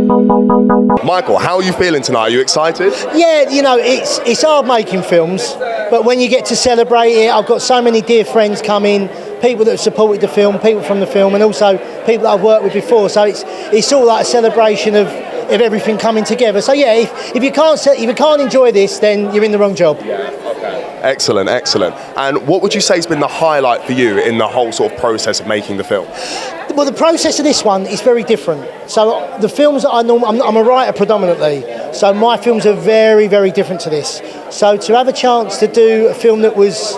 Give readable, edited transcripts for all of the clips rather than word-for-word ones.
Michael, how are you feeling tonight? Are you excited? Yeah, you know, it's hard making films, but when you get to celebrate it, I've got so many dear friends coming, people that have supported the film, people from the film, and also people that I've worked with before. So it's sort of like a celebration of everything coming together. So yeah, if you can't enjoy this, then you're in the wrong job. Yeah. Okay. Excellent, excellent. And what would you say has been the highlight for you in the whole sort of process of making the film? Well, the process of this one is very different. So the films that I'm a writer predominantly, so my films are very, very different to this. So to have a chance to do a film that was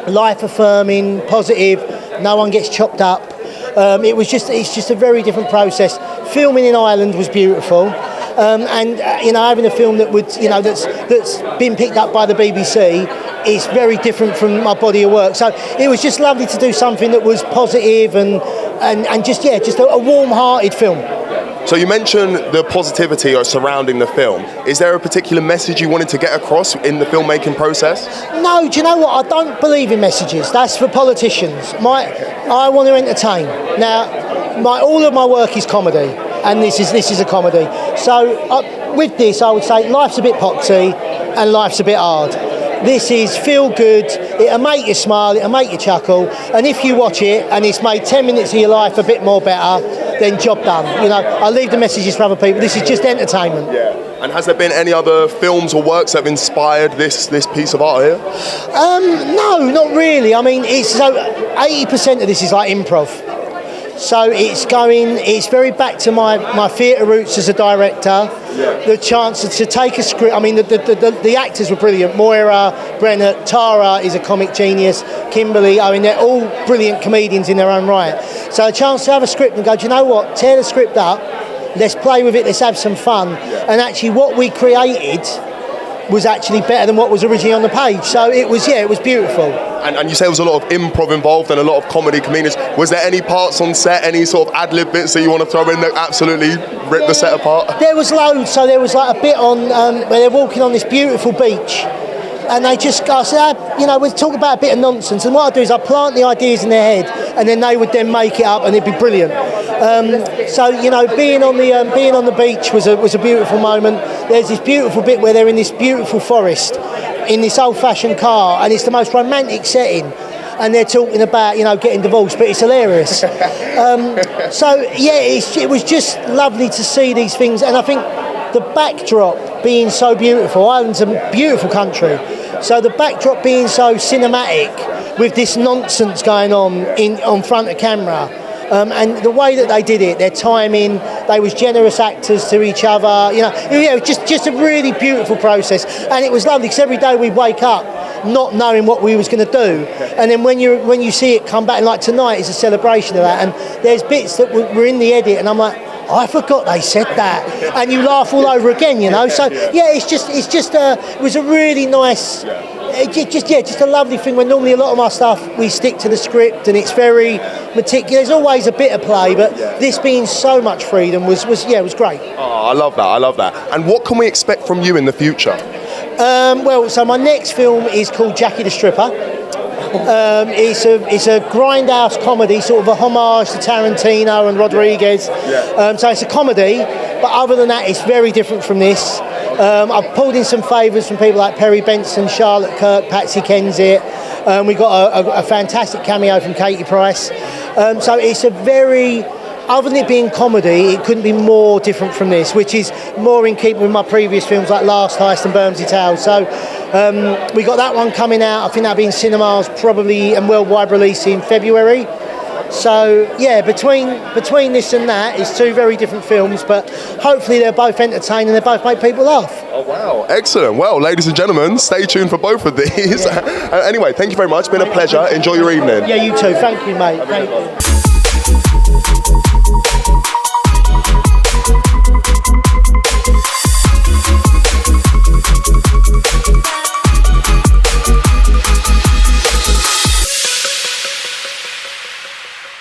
life-affirming, positive, no one gets chopped up, it's just a very different process. Filming in Ireland was beautiful. Having a film that would, that's been picked up by the BBC is very different from my body of work. So it was just lovely to do something that was positive and just a warm-hearted film. So you mentioned the positivity surrounding the film. Is there a particular message you wanted to get across in the filmmaking process? No, do you know what? I don't believe in messages. That's for politicians. I want to entertain. Now, all of my work is comedy, and this is a comedy. So with this, I would say life's a bit poxy and life's a bit hard. This is feel good, it'll make you smile, it'll make you chuckle, and if you watch it and it's made 10 minutes of your life a bit more better, then job done. I'll leave the messages for other people. This is just entertainment. Yeah. And has there been any other films or works that have inspired this piece of art here? No, not really. I mean, 80% of this is like improv. So it's very back to my theatre roots as a director. Yeah. The chance to take a script. I mean, the actors were brilliant. Moira, Brennett, Tara is a comic genius. Kimberly, I mean, they're all brilliant comedians in their own right. So a chance to have a script and go, do you know what? Tear the script up. Let's play with it. Let's have some fun. Yeah. And actually, what we created was actually better than what was originally on the page. So it was beautiful. And you say there was a lot of improv involved and a lot of comedians. Was there any parts on set, any sort of ad-lib bits that you want to throw in that absolutely ripped the set apart? There was loads. So there was like a bit on where they're walking on this beautiful beach, and they just go, we'll talk about a bit of nonsense. And what I do is I plant the ideas in their head, and then they would then make it up, and it'd be brilliant. Being on the beach was a beautiful moment. There's this beautiful bit where they're in this beautiful forest, in this old-fashioned car, and it's the most romantic setting. And they're talking about, getting divorced, but it's hilarious. It was just lovely to see these things, and I think the backdrop being so beautiful. Ireland's a beautiful country, so the backdrop being so cinematic with this nonsense going on front of camera. And the way that they did it, their timing, they was generous actors to each other. Just a really beautiful process, and it was lovely because every day we wake up not knowing what we was going to do, and then when you see it come back, and like tonight is a celebration of that. And there's bits that were in the edit, and I'm like, I forgot they said that, and you laugh all over again, So it was a really nice. Just a lovely thing. When normally a lot of my stuff we stick to the script and it's very meticulous. There's always a bit of play, but this being so much freedom was great. Oh, I love that. And what can we expect from you in the future? So my next film is called Jackie the Stripper. It's a grindhouse comedy, sort of a homage to Tarantino and Rodriguez. So it's a comedy, but other than that, it's very different from this. I've pulled in some favours from people like Perry Benson, Charlotte Kirk, Patsy Kensit. We got a fantastic cameo from Katie Price. So it's a very, other than it being comedy, it couldn't be more different from this, which is more in keeping with my previous films like Last Heist and Bermondsey Tales. So we got that one coming out. I think that'll be in cinemas probably and worldwide release in February. So between this and that, it's two very different films, but hopefully they're both entertaining and they both make people laugh. Oh wow, excellent. Well, ladies and gentlemen, stay tuned for both of these. Anyway, thank you very much. It's been a pleasure. Enjoy your evening. Yeah, you too. Thank you, mate. Thank you.